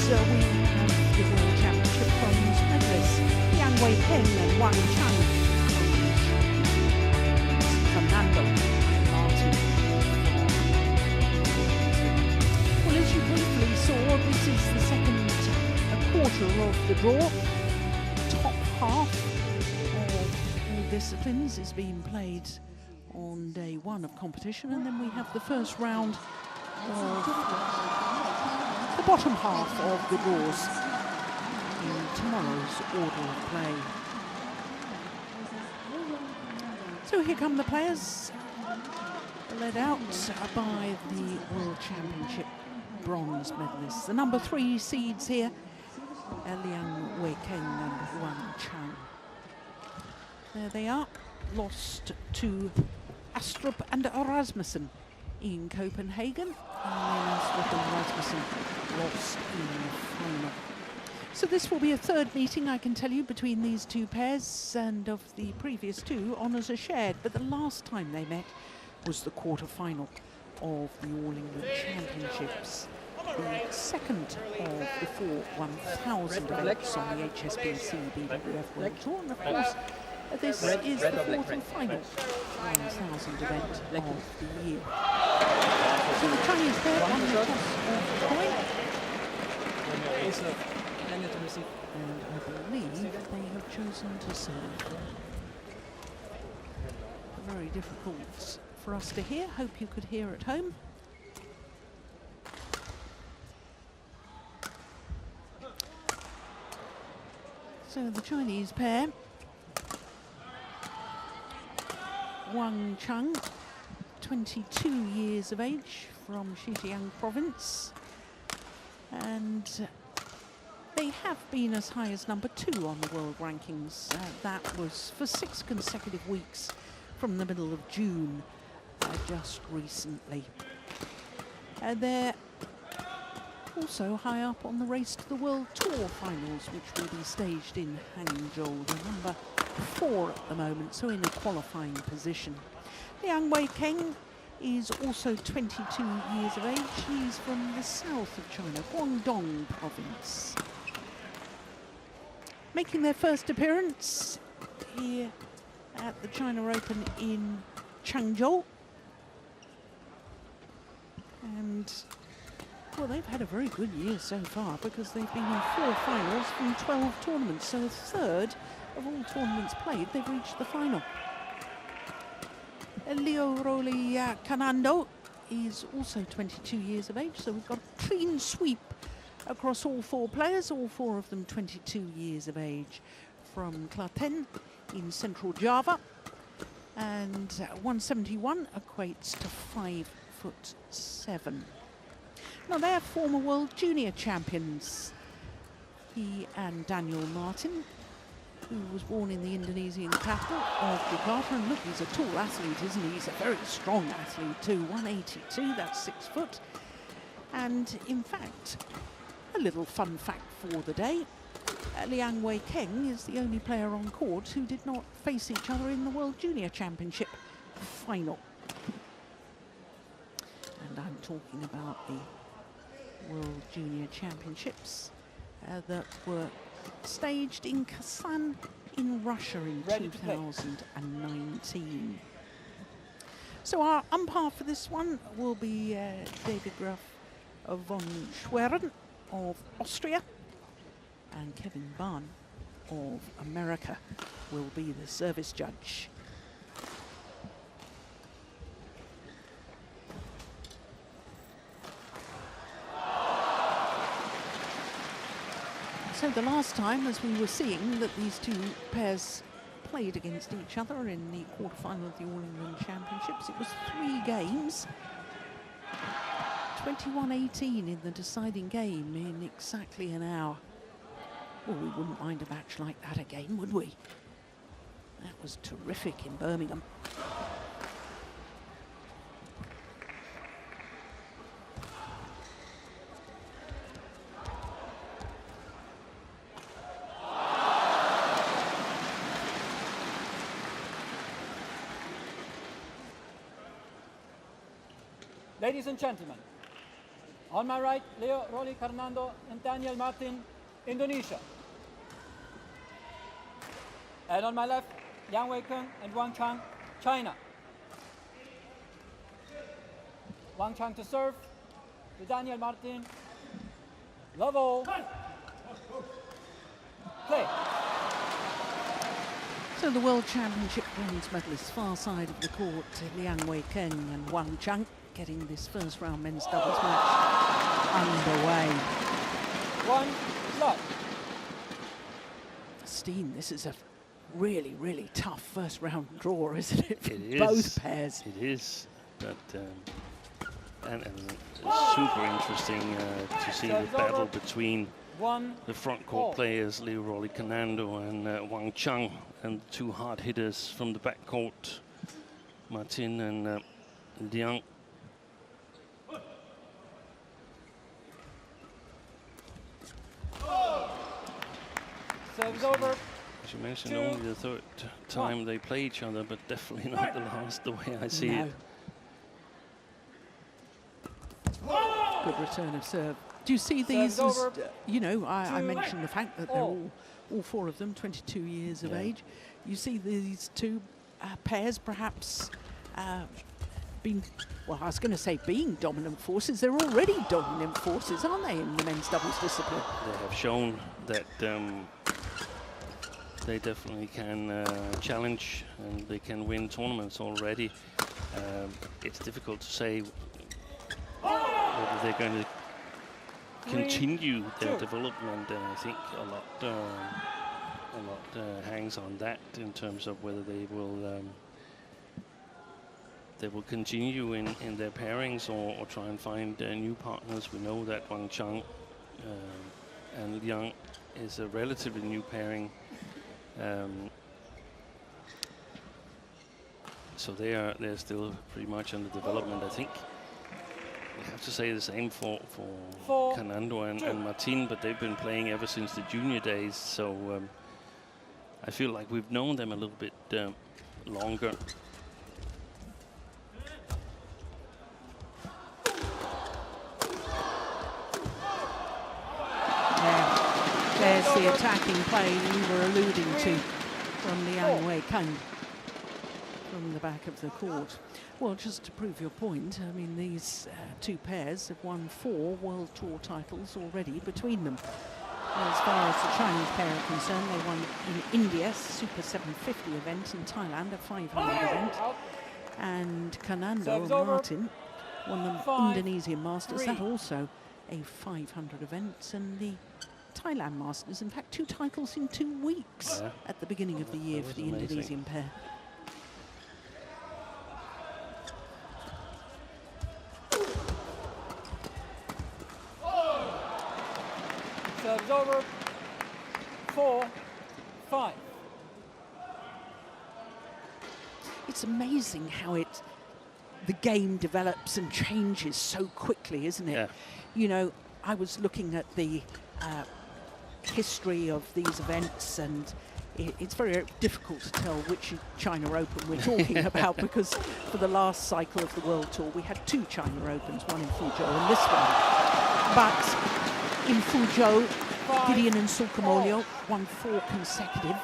we have the World Championship bronze medalists, Liang and Wang Carnando and Marthin. Well, as you briefly saw, this is the second quarter of the draw. Top half of all disciplines is being played on day one of competition, and then we have the first round of the bottom half of the draws in tomorrow's order of play. So here come the players, led out by the World Championship bronze medalists. The number 3 seeds here, Liang and Wang. There they are, lost to Astrup and Rasmussen in Copenhagen, and then Astrup and Rasmussen lost in the final. So this will be a third meeting, I can tell you, between these two pairs, and of the previous two, honours are shared, but the last time they met was the quarter-final of the All England Championships, the second of the 4 1,000 events on the HSBC BWF World Tour, and of course this is the fourth and final 1,000 event of the year. So the Chinese pair won the toss of the coin, and I believe they have chosen to serve. Very difficult for us to hear. Hope you could hear at home. So the Chinese pair, Wang Cheng, 22 years of age, from Xinjiang province, and they have been as high as number 2 on the world rankings. That was for 6 consecutive weeks from the middle of June, just recently. They're also high up on the race to the World Tour finals, which will be staged in Hangzhou. They're number 4 at the moment, so in a qualifying position. Liang Weikeng is also 22 years of age. He's from the south of China, Guangdong province. Making their first appearance here at the China Open in Changzhou. And well, they've had a very good year so far, because they've been in 4 finals from 12 tournaments, so a third of all tournaments played, they've reached the final. Carnando is also 22 years of age, so we've got a clean sweep across all 4 players, all 4 of them 22 years of age, from Klaten in central Java, and 171 equates to 5'7". Now they're former world junior champions, he and Daniel Marthin, who was born in the Indonesian capital of Jakarta. And look, he's a tall athlete, isn't he? He's a very strong athlete too, 182, that's 6 foot. And in fact, a little fun fact for the day, Liang Weikeng is the only player on court who did not face each other in the World Junior Championship final. And I'm talking about the World Junior Championships that were staged in Kazan in Russia in 2019. So our umpire for this one will be David Graf von Schwerin of Austria, and Kevin Bahn of America will be the service judge. So the last time, as we were seeing, that these two pairs played against each other in the quarterfinal of the All England Championships, it was 3 games. 21-18 in the deciding game in exactly an hour. Well, we wouldn't mind a match like that again, would we? That was terrific in Birmingham. Ladies and gentlemen, On my right, Leo, Rolly, Carnando, and Daniel Marthin, Indonesia. And on my left, Liang and Wang Chang, China. Wang Chang to serve, to Daniel Marthin. Love all. Play. So the World Championship bronze medalists far side of the court, Liang and Wang Chang, getting this first round men's doubles match underway. One love. Steen, this is a really, really tough first round draw, isn't it? For It is. both pairs. It is. But and it's super interesting to see the battle between the front court players, Leo Rolly Carnando and Wang Chang, and the two hard hitters from the back court, Marthin and Liang. Serves over. As you mentioned, only the third time they play each other, but definitely not the last, the way I see it. Good return of serve. Do you see these as, you know, I mentioned the fact that they're all four of them 22 years of age. You see these two pairs perhaps being, well, I was going to say being dominant forces. They're already dominant forces, aren't they, in the men's doubles discipline? They have shown that they definitely can challenge and they can win tournaments already. It's difficult to say whether they're going to continue their development. I think a lot hangs on that in terms of whether they will continue in their pairings or try and find new partners. We know that Wang Chang and Liang is a relatively new pairing. So they're still pretty much under development. I think we have to say the same for Carnando and Marthin, but they've been playing ever since the junior days. So I feel like we've known them a little bit longer. There's the attacking play we were alluding to from Liang Weikeng from the back of the court. Well, just to prove your point, I mean, these two pairs have won 4 World Tour titles already between them. As far as the Chinese pair are concerned, they won in India, Super 750 event, in Thailand, a 500 event. And Carnando and Marthin won the Indonesian Masters, that also a 500 event, and the Thailand Masters, in fact 2 titles in 2 weeks at the beginning of the year for the Indonesian pair. Serves over. 4-5. It's amazing how the game develops and changes so quickly, isn't it? Yeah. You know, I was looking at the history of these events, and it's very difficult to tell which China Open we're talking about, because for the last cycle of the World Tour we had 2 China Opens, one in Fuzhou and this one. But in Fuzhou, Gideon and Sukamolio won 4 consecutive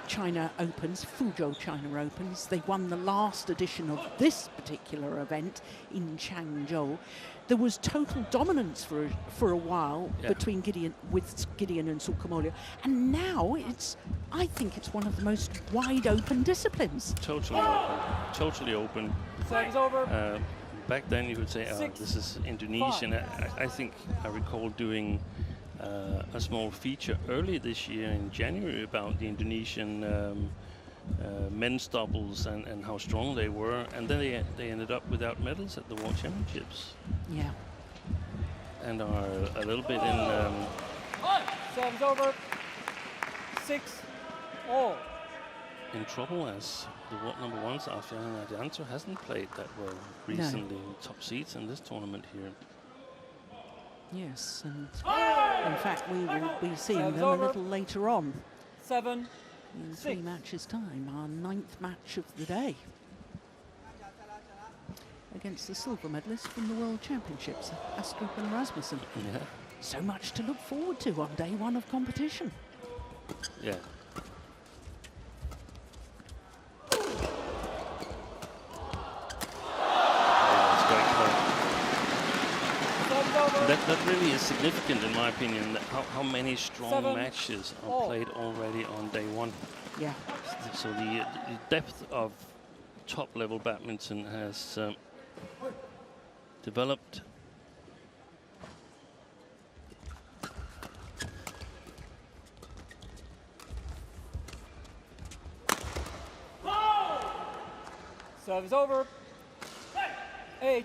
China Opens, Fuzhou China Opens. They won the last edition of this particular event in Changzhou. There was total dominance for a while between Gideon and Sukamolio, and now I think it's one of the most wide open disciplines. Totally open. Serves over. Back then you would say, this is Indonesian. I think I recall doing a small feature early this year in January about the Indonesian men's doubles and how strong they were, and then they ended up without medals at the World Championships. Yeah. And are a little bit in... Serves over. 6-all. in trouble, as the world #1 Afiana Adianto hasn't played that well recently. No. Top seeds in this tournament here. Yes, and in fact we will be seeing them a little later on. 7-6. In 3 matches time, our 9th match of the day. against the silver medalist from the World Championships, Astrup and Rasmussen. Yeah. So much to look forward to on day one of competition. Yeah. That really is significant, in my opinion, that how many strong matches are played already on day one. Yeah. So the depth of top-level badminton has developed. Serve is over. 8.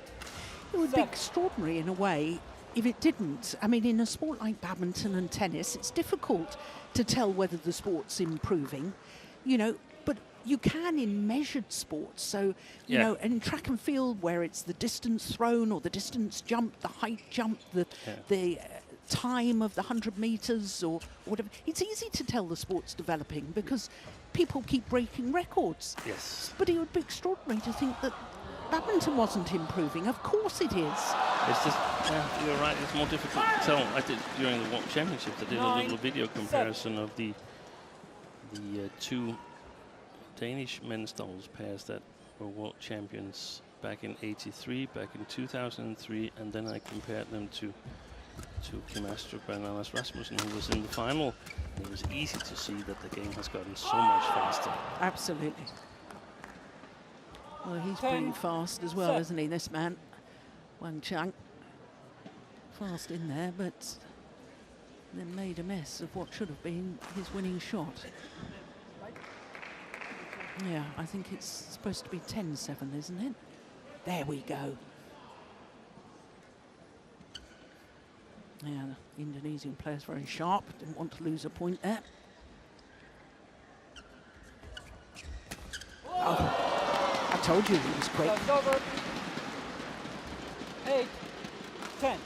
It would be extraordinary in a way if it didn't. I mean, in a sport like badminton and tennis, it's difficult to tell whether the sport's improving, you know, but you can in measured sports. So, you know, in track and field where it's the distance thrown or the distance jump, the height jump, the time of the 100 meters or whatever, it's easy to tell the sport's developing because people keep breaking records. Yes. But it would be extraordinary to think that badminton wasn't improving. Of course it is. It's just, you're right, it's more difficult to tell. I did during the World Championships, I did a little video comparison of the two Danish men's doubles pairs that were world champions back in '83, back in 2003, and then I compared them to Kim Astrup and Anders Rasmussen, who was in the final. And it was easy to see that the game has gotten so much faster. Absolutely. Well, he's pretty fast as well, isn't he, this man? Wang Chang. Fast in there, but then made a mess of what should have been his winning shot. Yeah, I think it's supposed to be 10-7, isn't it? There we go. Yeah, the Indonesian player's very sharp. Didn't want to lose a point there. Oh, I told you he was quick. Over. 8, 10.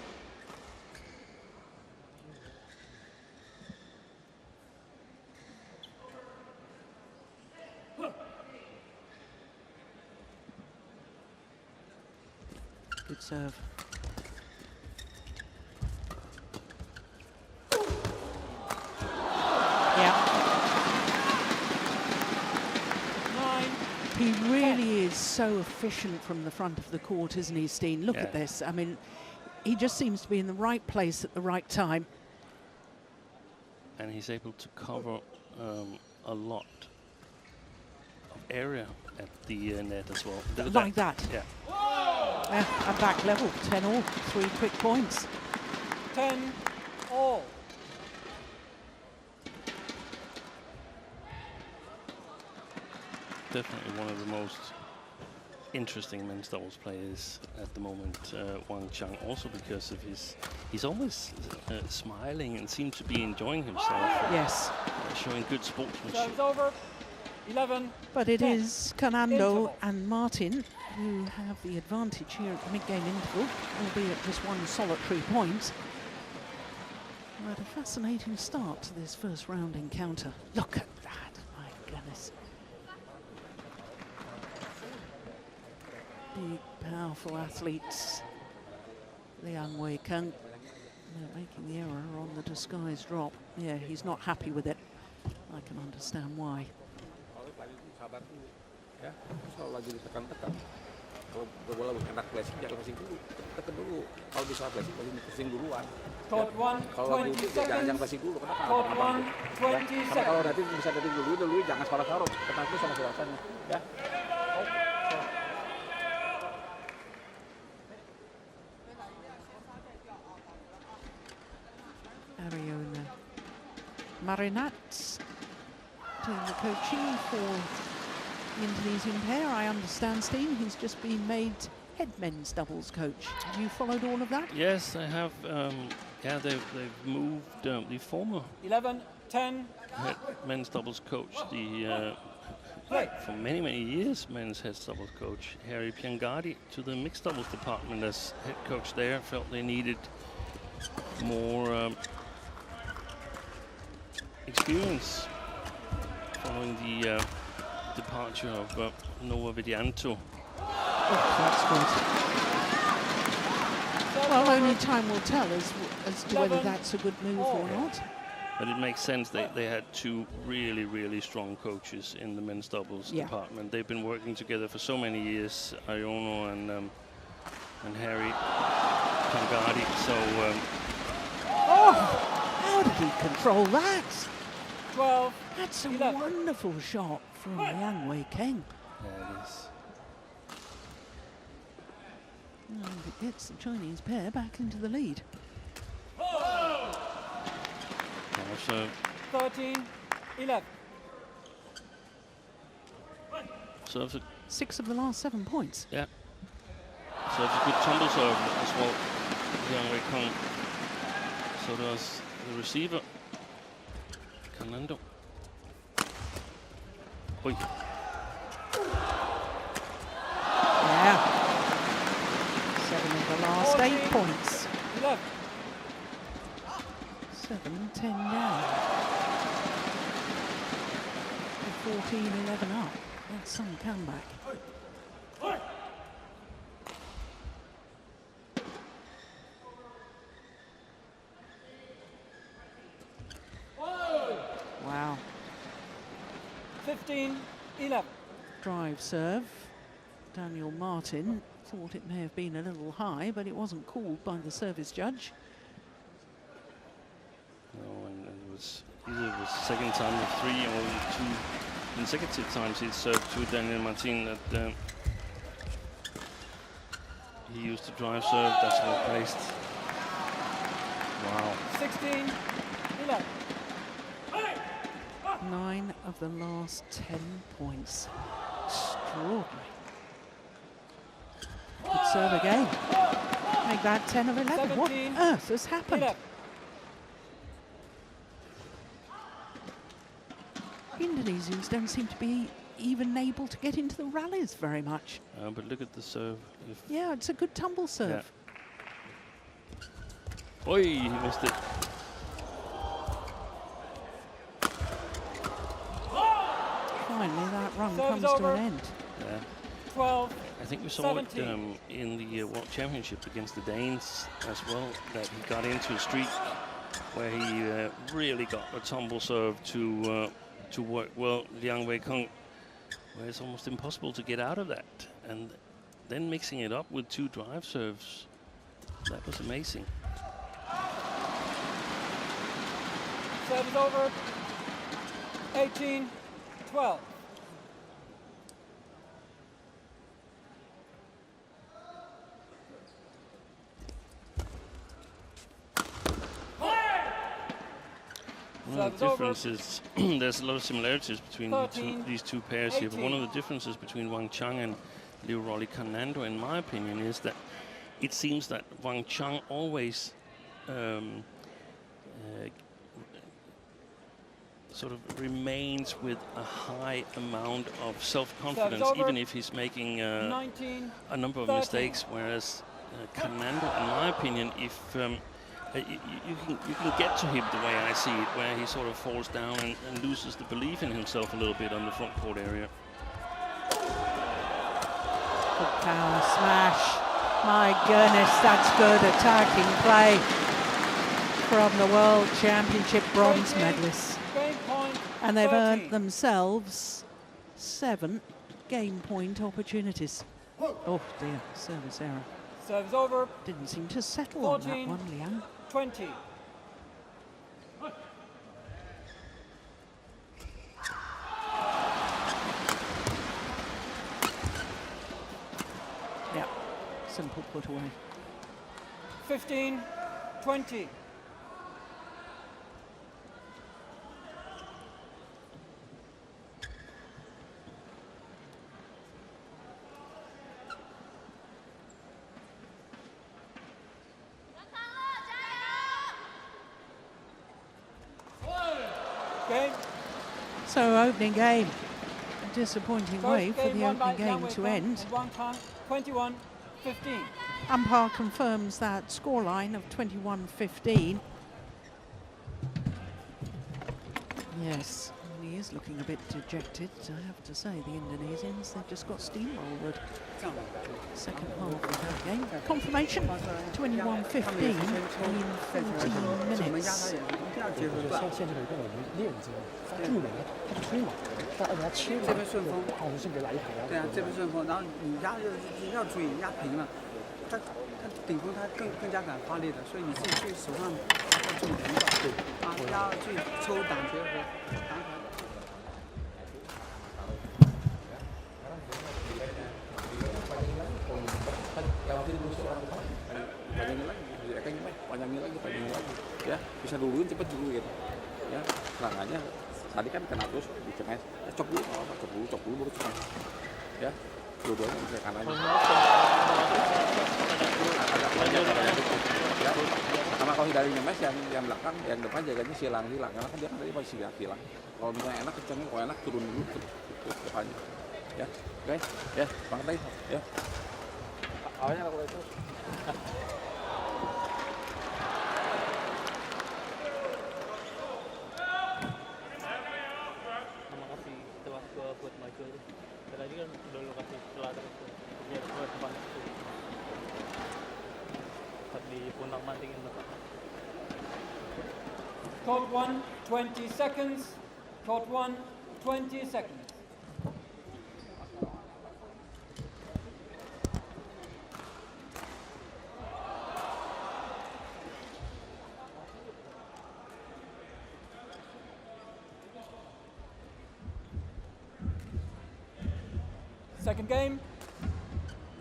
Good serve. He really is so efficient from the front of the court, isn't he, Steen? Look at this. I mean, he just seems to be in the right place at the right time. And he's able to cover a lot of area at the net as well. Like that? Yeah. At back level, 10-all, 3 quick points. 10-all. Definitely one of the most interesting men's doubles players at the moment, Wang Chang, also because of he's always smiling and seems to be enjoying himself. Yes. Showing good sportsmanship. Serves over. 11. But it is Carnando and Marthin who have the advantage here at the mid-game interval, albeit just one solitary point. But a fascinating start to this first round encounter. Look at that, my goodness. Big, powerful athletes. Liang, Wang, making the error on the disguise drop. Yeah, he's not happy with it. I can understand why. Ya, kalau lagi ditekan-tekan, kalau bola kena flashing jangan flashing dulu, tekan dulu. Kalau bisa flashing, flashing duluan. Court 1, kalau lagi jangan flashing dulu, kenapa? Court 1, 20 seconds. Kalau nanti bisa dating dulu, jangan salah-salah, kena itu sama suasana, ya. Ariona Marinat doing the coaching for the Indonesian pair. I understand, Steen, he's just been made head men's doubles coach. Have you followed all of that? Yes, I have. Yeah, they've moved the former 11, 10. head men's doubles coach, for many years men's head doubles coach, Harry Piangadi, to the mixed doubles department as head coach there. Felt they needed more experience following the departure of Nova Vidianto. That's good. Well, only time will tell as to whether that's a good move or not. But it makes sense. They had two really, really strong coaches in the men's doubles department. They've been working together for so many years, Iono and Harry Pangardi. So, how did he control that? 12. That's a wonderful shot from Liang Wei-Keng. yeah, it is. And it gets the Chinese pair back into the lead. Also, 13, 11. so it's a 6 of the last 7 points. So it's a good tumble serve as well. Liang Wei-Keng. So does the receiver, Carnando. Oi. Yeah. 7 of the last 8 points. 11. 7, 10 down. 14, 11 up. That's some comeback. Wow. 15, 11. Drive serve. Daniel Marthin thought it may have been a little high, but it wasn't called by the service judge. No, and it was either the second time of 3 or 2 consecutive times he served to Daniel Marthin that he used to drive serve. That's well placed. Wow. 16, 11. 9 of the last 10 points. Extraordinary. Good serve again. Make that 10 of 11. What on earth has happened? 11. Indonesians don't seem to be even able to get into the rallies very much. But look at the serve. Yeah, it's a good tumble serve. Yeah. Oi, he missed it. Finally, that run Serve's comes to over. an end. Yeah. 12. I think we saw 17. it in the World Championship against the Danes as well, that he got into a streak where he really got a tumble serve to work well. Liang Wei-Keng, where it's almost impossible to get out of that. And then mixing it up with 2 drive serves, that was amazing. Serve is over. 18, 12. One of the differences, there's a lot of similarities between these two pairs here, but one of the differences between Wang Chang and Leroy Carnando, in my opinion, is that it seems that Wang Chang always sort of remains with a high amount of self-confidence, even if he's making 19, a number of 13. mistakes, whereas Carnando, in my opinion, if you can get to him the way I see it, where he sort of falls down and loses the belief in himself a little bit on the front court area. Good power smash. My goodness, that's good attacking play from the World Championship bronze medalists. Game point. And they've 13. earned themselves 7 game point opportunities. Oh dear, service error. Serve is over. Didn't seem to settle on that 14. one, Liang. 20. Yeah, simple put away. 15, 20. Game. So opening game, a disappointing way First for the won by opening Liang game to Wei-Keng end. and Wang Chang, 21, 15. Umpire confirms that scoreline of 21-15. Yes, the is looking a bit dejected, I have to say. The Indonesians, they've just got steamrolled. Second half of that game. Confirmation, 21-15 in 14 minutes. 这边顺风，对啊，这边顺风，然后你压要注意压平了，他顶风他更加敢发力的，所以你自己去手上要注意灵感，啊，要去抽挡结合挡法。 panjangin lagi, ya bisa duluin cepet dulu gitu, ya serangannya tadi kan kena terus di cemes, cok dulu baru cemes, ya dua-duanya bisa kanan aja, agak banyak ya, karena kalau hindari nyemes yang belakang, yang depan jaganya hilang, karena kan dia kan tadi masih hilang, kalau misalnya enak kencangin, kalau enak turun dulu ke depannya, ya, oke, ya, banget lagi, ya, awalnya kalau itu. Court 1, 20 seconds. Court 1, 20 seconds. Second game.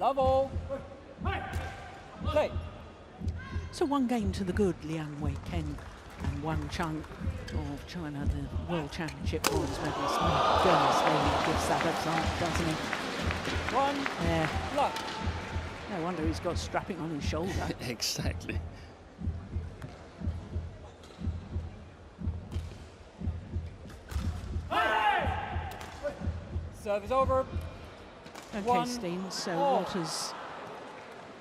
Love all. Play. So one game to the good, Liang Ken and Wang Chang of China, the World Championship bronze medalist. My goodness, really gives that up, doesn't he? One. Yeah. Luck. No wonder he's got strapping on his shoulder. Exactly. Serve is over. Okay, Steen, so what has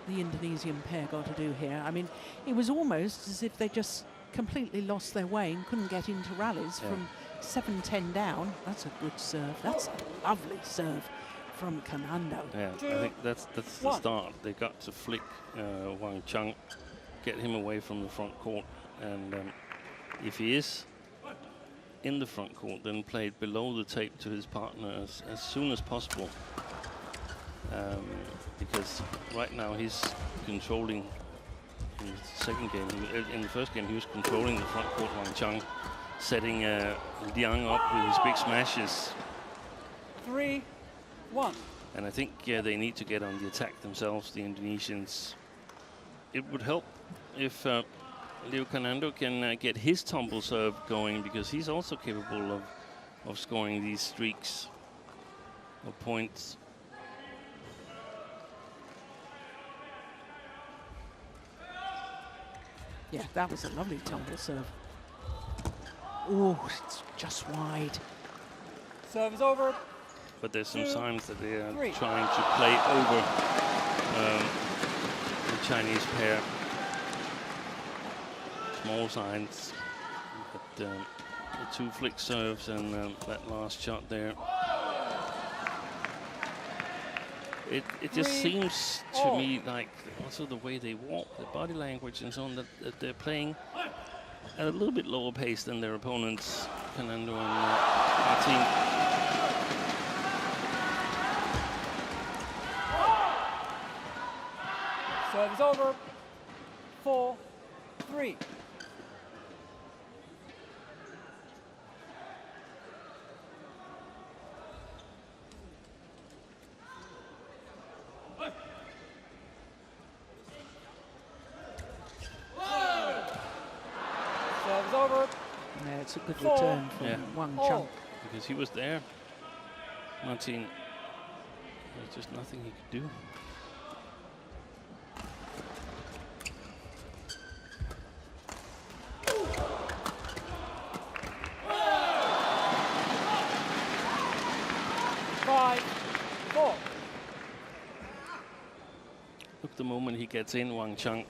the Indonesian pair got to do here? I mean, it was almost as if they just completely lost their way and couldn't get into rallies from 7-10 down. That's a good serve. That's a lovely serve from Carnando. Yeah, I think that's the start. They got to flick Wang Chang, get him away from the front court, and if he is in the front court, then play it below the tape to his partner as soon as possible. Because right now he's controlling in the second game. In the first game he was controlling the front court, Wang Chang, setting Liang up with his big smashes. 3-1. And I think they need to get on the attack themselves, the Indonesians. It would help if Leo Carnando can get his tumble serve going, because he's also capable of scoring these streaks of points. Yeah, that was a lovely tumble serve. Oh, it's just wide. Serve is over. But there's some signs that they are 3. trying to play over the Chinese pair. Small signs. But the 2 flick serves and that last shot there. It just seems to me like also the way they walk, the body language and so on, that they're playing at a little bit lower pace than their opponents, Carnando and Marthin. Serve is over. 4-3. Serve is over. Yeah, it's a good return from Wang Chang. Because he was there. Marthin, there's just nothing he could do. Look, the moment he gets in, Wang Chang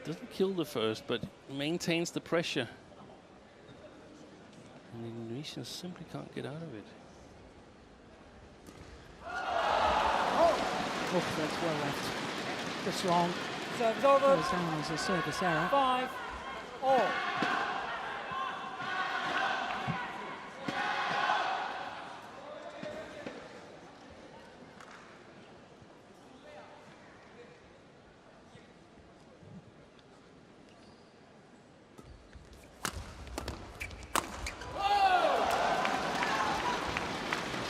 doesn't kill the first, but maintains the pressure. And the Indonesians simply can't get out of it. Oh, that's well left. Just long. Service over. Goes down as a service error. 5-all.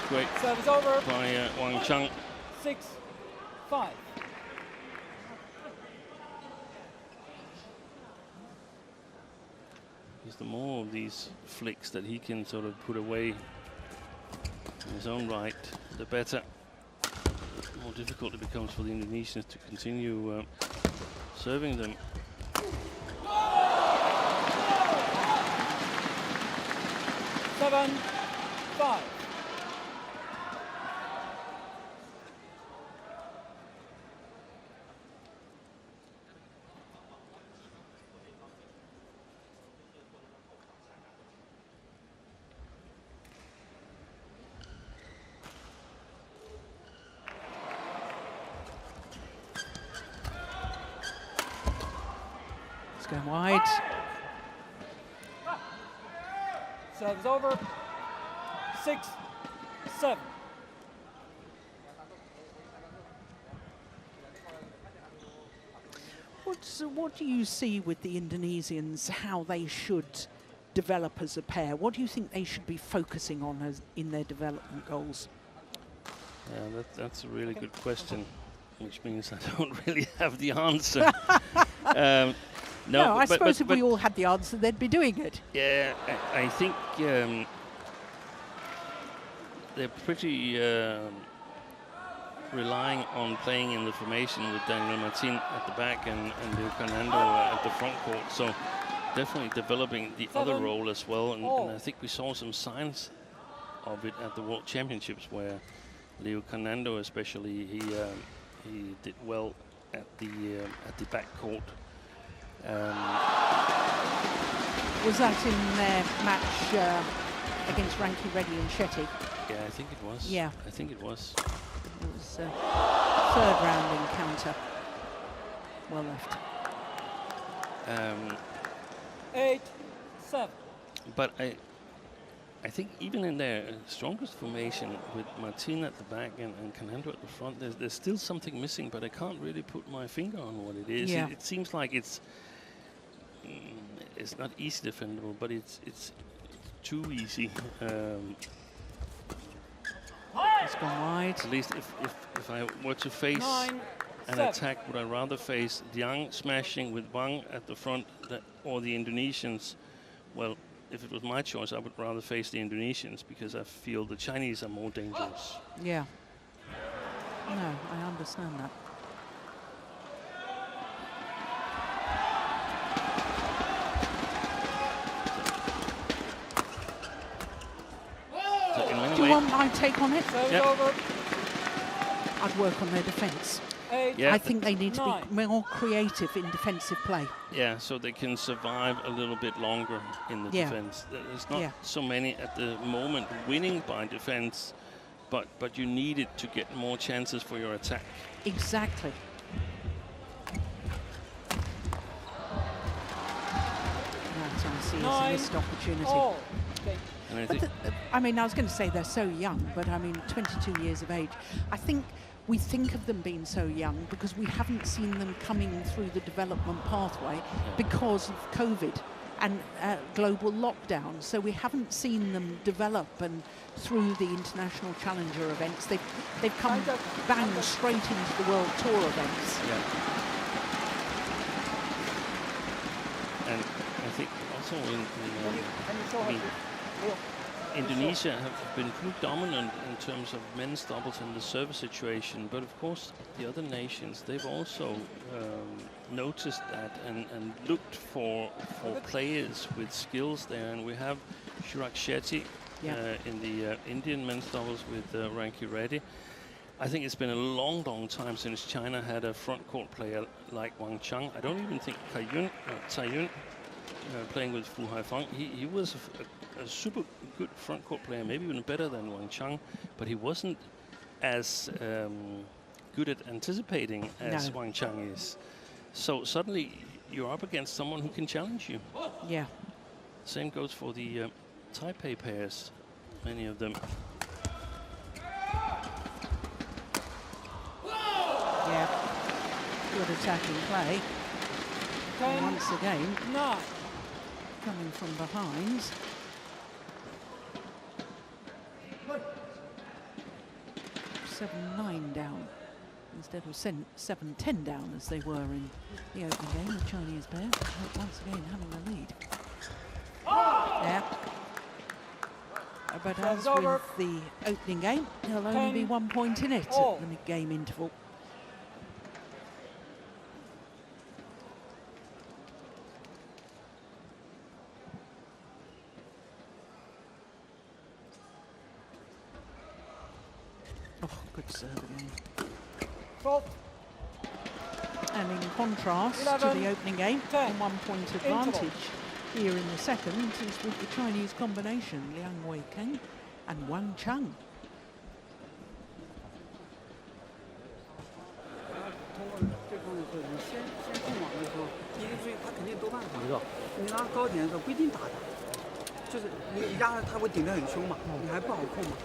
Great Service over. by Wang Chang. 6-5. The more of these flicks that he can sort of put away in his own right, the better. The more difficult it becomes for the Indonesians to continue serving them. 7-5. It's going wide. Service over. 6-7. What do you see with the Indonesians, how they should develop as a pair? What do you think they should be focusing on as in their development goals? Yeah, that's a really good question, which means I don't really have the answer. No, I suppose if we all had the answer, they'd be doing it. Yeah, I think they're pretty relying on playing in the formation with Daniel Marthin at the back and Carnando at the front court. So definitely developing the other role as well. And I think we saw some signs of it at the World Championships where Leo Carnando especially, he did well at the back court. Was that in their match against Ranki Reddy and Shetty? Yeah, I think it was. Yeah. I think it was. It was a third round encounter. Well left. 8-7. But I think even in their strongest formation with Marthin at the back and Carnando at the front, there's still something missing, but I can't really put my finger on what it is. Yeah. It seems like it's not easy defendable, but it's too easy. It's gone wide. At least if I were to face 9-7. an attack, would I rather face Liang smashing with Wang at the front or the Indonesians? Well, if it was my choice, I would rather face the Indonesians because I feel the Chinese are more dangerous. Yeah. No, I understand that. So in many Do you ways, want my take on it? Service Yep. over. I'd work on their defence. 8. Yeah. I think they need to Nine. be more creative in defensive play. yeah, so they can survive a little bit longer in the Yeah. defense. There's not Yeah. so many at the moment winning by defense, but you need it to get more chances for your attack. Exactly. That I see as a 9 missed opportunity. all. Okay. And I But think I mean, I was going to say they're so young, but I mean, 22 years of age. I think we think of them being so young because we haven't seen them coming through the development pathway because of COVID and global lockdown. So we haven't seen them develop and through the international challenger events. They've come bang straight into the World Tour events. yeah. And I think also Indonesia have been pretty dominant in terms of men's doubles in the service situation, but of course the other nations, they've also noticed that and looked for players with skills there, and we have Chirag Shetty in the Indian men's doubles with Ranki Reddy. I think it's been a long time since China had a front court player like Wang Chang. I don't even think Tsai Yun playing with Fu Haifeng. He was a super good front court player, maybe even better than Wang Chang, but he wasn't as good at anticipating as Wang Chang is. So suddenly you're up against someone who can challenge you. Yeah. Same goes for the Taipei pairs, many of them. Yeah. Good attacking play. And once again, coming from behind. 7-9 down instead of 7-10 down as they were in the opening game. The Chinese pair once again having the lead. Yeah. But as with the opening game, there'll only be 1 point in it at the mid-game interval. Oh, good serve again. And in contrast to the opening game, a 1 point advantage here in the second is with the Chinese combination, Liang and Wang Chang. 通过对方的时候，你先控网的时候，第一个注意他肯定多半防守。你拉高点的时候不一定打的，就是你压他会顶得很凶嘛，你还不好控嘛。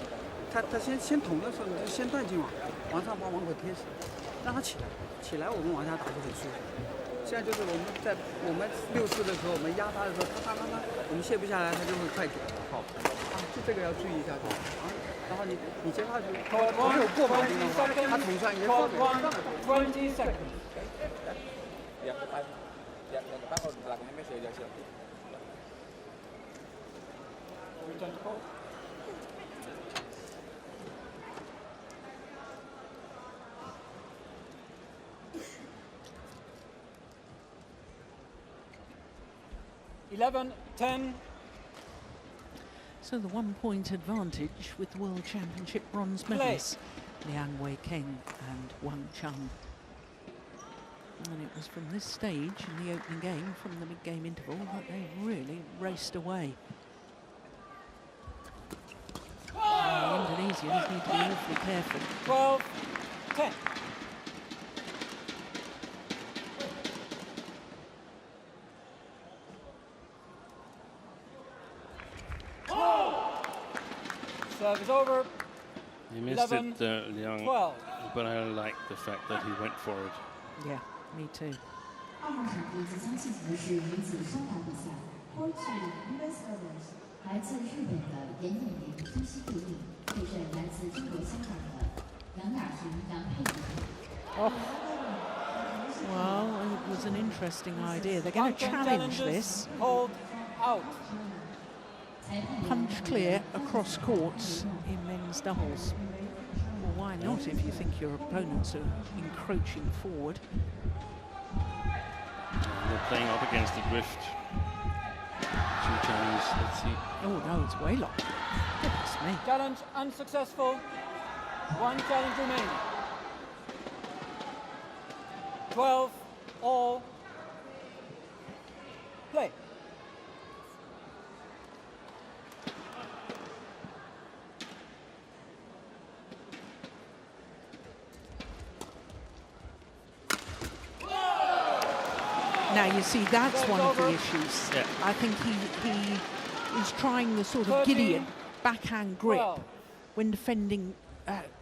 他先捅的时候，你就先断进网，往上把网口贴实，让他起来我们往下打就很舒服。现在就是我们6-4的时候，我们压他的时候，他我们卸不下来，他就会快点。好，就这个要注意一下然后你接他的时候，没有过马的地方，他捅出来也过不了。20 seconds. Yang depan kalau di belakangnya masih ada siap. Return to court. So the 1 point advantage with the World Championship bronze medalists, Liang Weikeng and Wang Chang. And it was from this stage in the opening game, from the mid-game interval, that they really raced away. The Indonesians need to be awfully careful. 12-10. Serve is over. He missed 11, it, Liang, 12. but I like the fact that he went for it. Yeah, me too. 2号场地即将进行的是女子双打比赛，过去 US Others 来自日本的严艳玲、朱熹对应，对阵来自中国香港的杨雅婷、杨佩仪。Oh. Well, it was an interesting idea. They're going to challenge this. Hold out. Punch clear across courts in men's doubles. Well, why not if you think your opponents are encroaching forward? They're playing up against the drift. Two Chinese, let's see. Oh no, it's way locked. Goodness me. Challenge unsuccessful. 1 challenge remaining. 12 all. Play. Now you see, that's one of the issues. Yeah. I think he is trying the sort of Gideon backhand grip when defending,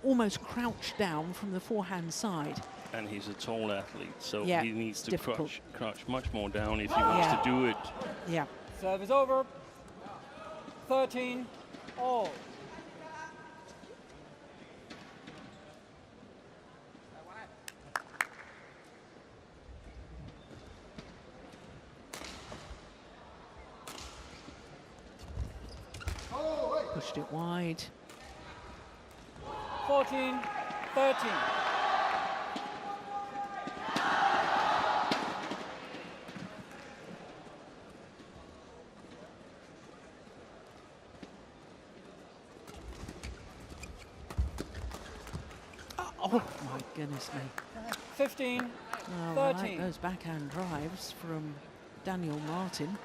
almost crouched down from the forehand side. And he's a tall athlete, so Yeah, he needs to difficult. crouch much more down if he wants to do it. Yeah. Serve is over. 13 all. Pushed it wide. 14-13. Oh my goodness me. 15-13. Oh, I like those backhand drives from Daniel Marthin.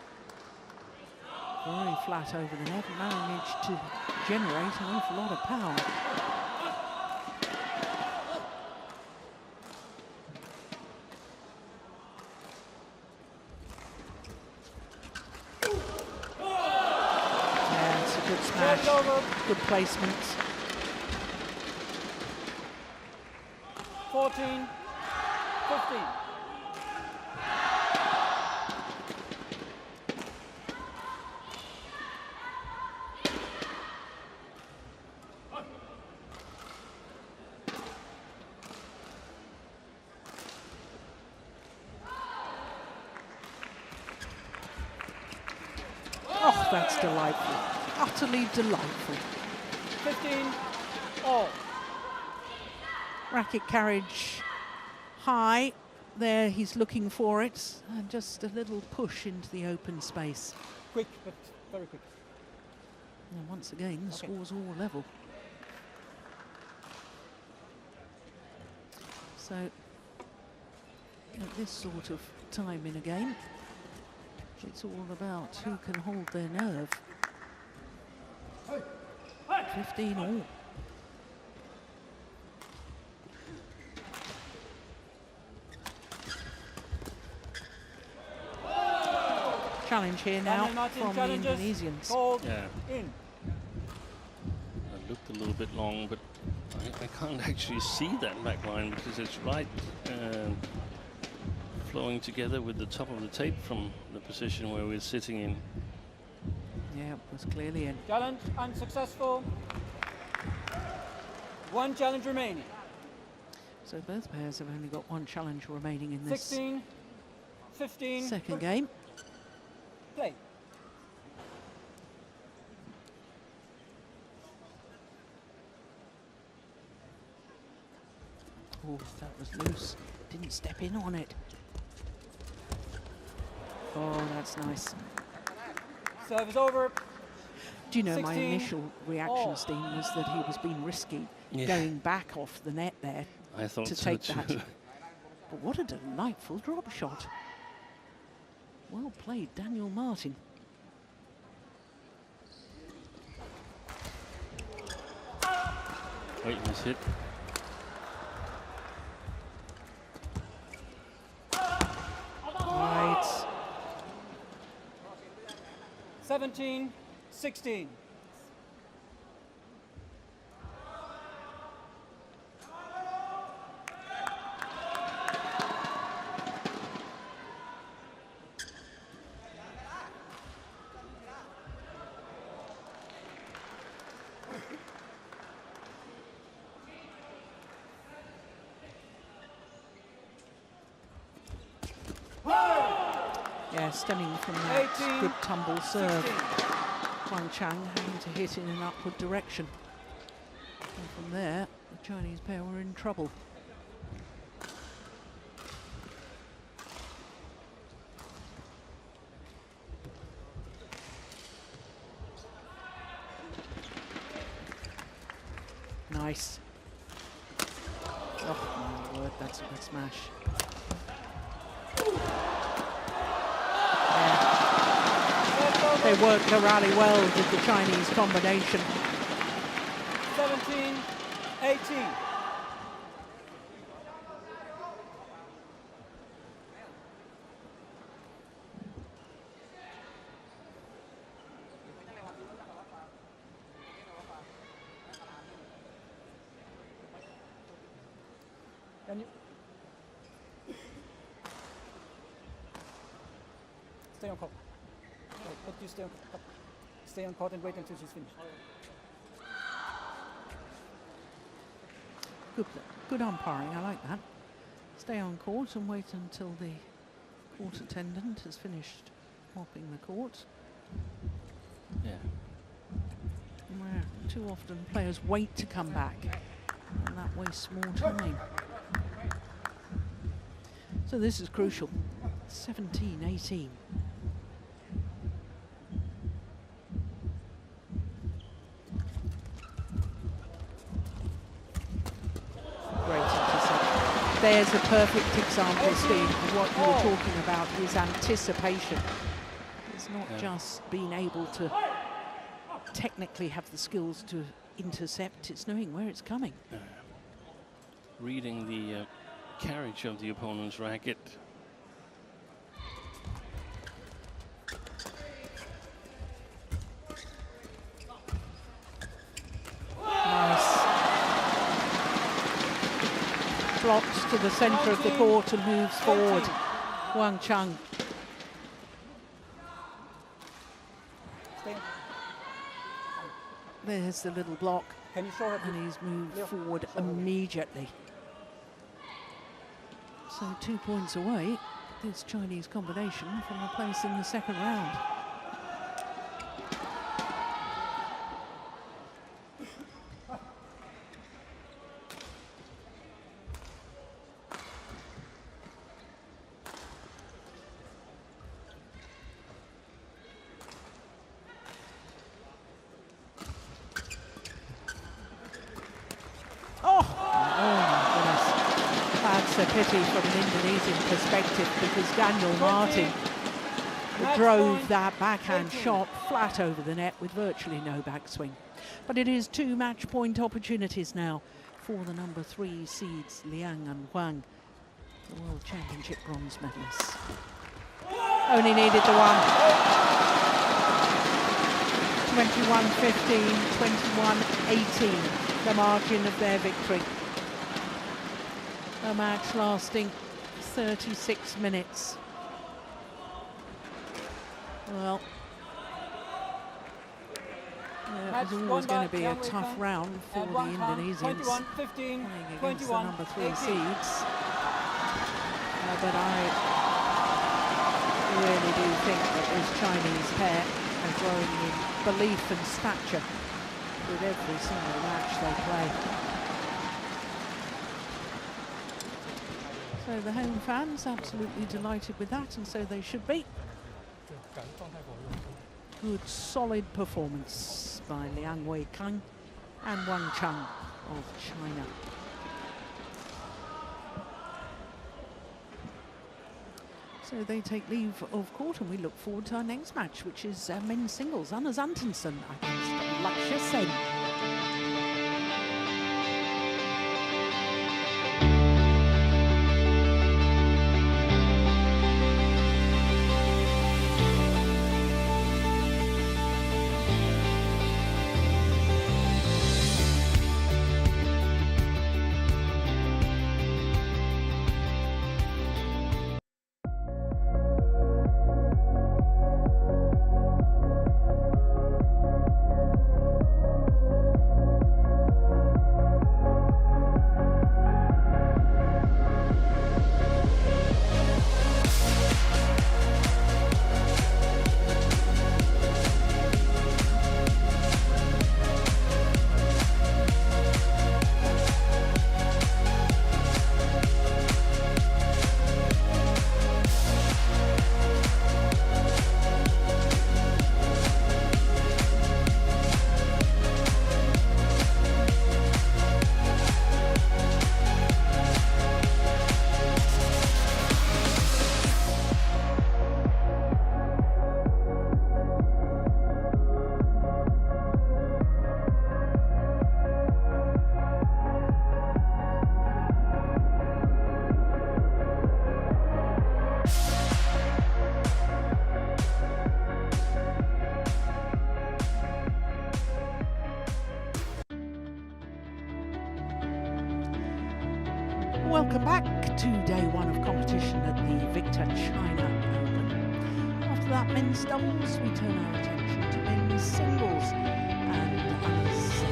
Very flat over the net, managed to generate an awful lot of power. Yeah, it's a good smash, good placement. 14, 15. Oh, that's delightful. Utterly delightful. 15, all. Racket carriage high. There, he's looking for it. And just a little push into the open space. Quick, but very quick. And once again, the Okay. score's all level. So, at this sort of time in a game, it's all about who can hold their nerve. 15 all. Challenge here now Daniel Marthin from the challenges. Indonesians. Called Yeah. in. It looked a little bit long, but I can't actually see that back line because it's right flowing together with the top of the tape from the position where we're sitting in. Yeah, it was clearly in. Challenge unsuccessful. One challenge remaining. So both pairs have only got one challenge remaining in this 16, 15. second game. Play. Oh, that was loose. Didn't step in on it. Oh, that's nice. Serve is over. Do you know, my 16 initial reaction, all. Steen, was that he was being risky, Yeah. going back off the net there I thought to so take too. that. But what a delightful drop shot. Well played, Daniel Marthin. Wait, he's hit. Right. 17, 16. Yeah, stemming from that 18, good tumble serve. 16. Wang Chang having to hit in an upward direction. And from there, the Chinese pair were in trouble. Nice. Oh my word, that's a good smash. Yeah. They worked the rally well with the Chinese combination. 17, 18. Can you stay on court? Wait, but you stay on court and wait until she's finished. Good umpiring, I like that. Stay on court and wait until the court attendant has finished mopping the court. Yeah. Where too often players wait to come back, and that wastes more time. So this is crucial. 17-18. Great interception. there's a perfect example, Steve, of what you were talking about, is anticipation. It's not just being able to technically have the skills to intercept, it's knowing where it's coming. Reading the carriage of the opponent's racket. Nice. Blocks to the centre of the court and moves forward. Wang Chung. There's the little block. Can you show her? And he's moved forward immediately. So 2 points away, this Chinese combination, from a place in the second round. A pity from an Indonesian perspective, because Daniel Marthin drove that backhand shot flat over the net with virtually no backswing. But it is 2 match point opportunities now for the number 3 seeds, Liang and Wang, the World Championship bronze medalists. Only needed the one. 21-15, 21-18, the margin of their victory. A match lasting 36 minutes. Well, it was always going to be a tough round for the Indonesians playing against the number 3 seeds. But I really do think that this Chinese pair are growing in belief and stature with every single match they play. So the home fans absolutely delighted with that, and so they should be. Good, solid performance by Liang Weikang and Wang Chung of China. So they take leave of court, and we look forward to our next match, which is men's singles. Anders Antonsen against Lakshya Sen. Welcome back to day 1 of competition at the Victor China Open. After that men's doubles, we turn our attention to men's